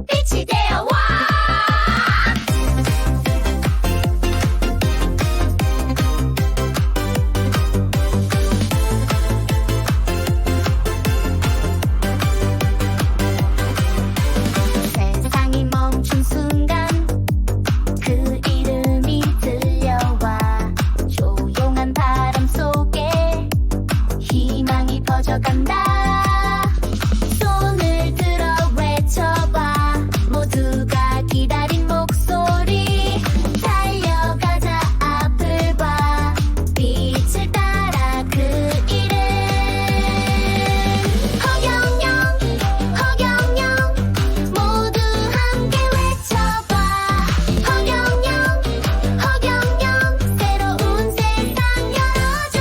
빛이 되어와. 세상이 멈춘 순간 그 이름이 들려와. 조용한 바람 속에 희망이 퍼져간다. 손을 들어 외쳐봐. 모두가 기다린 목소리. 달려가자 앞을 봐. 빛을 따라 그 이름. 허경영 허경영 모두 함께 외쳐봐. 허경영 허경영 새로운 세상 열어줘.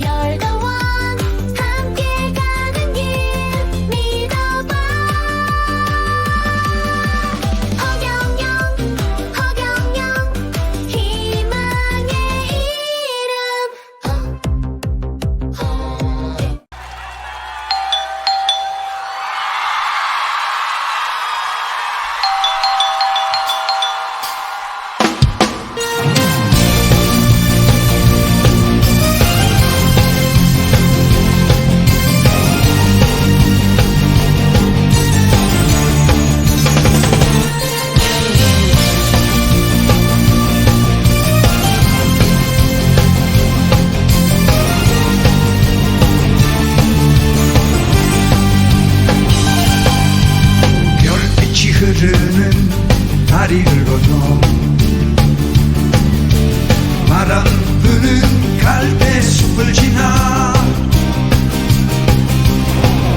열더원 함께 가는 길 믿어봐. 허경영 허경영 희망의 이름. 별빛이 흐르는 다리를 건너 바람 부는 갈대숲을 지나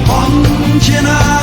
언제나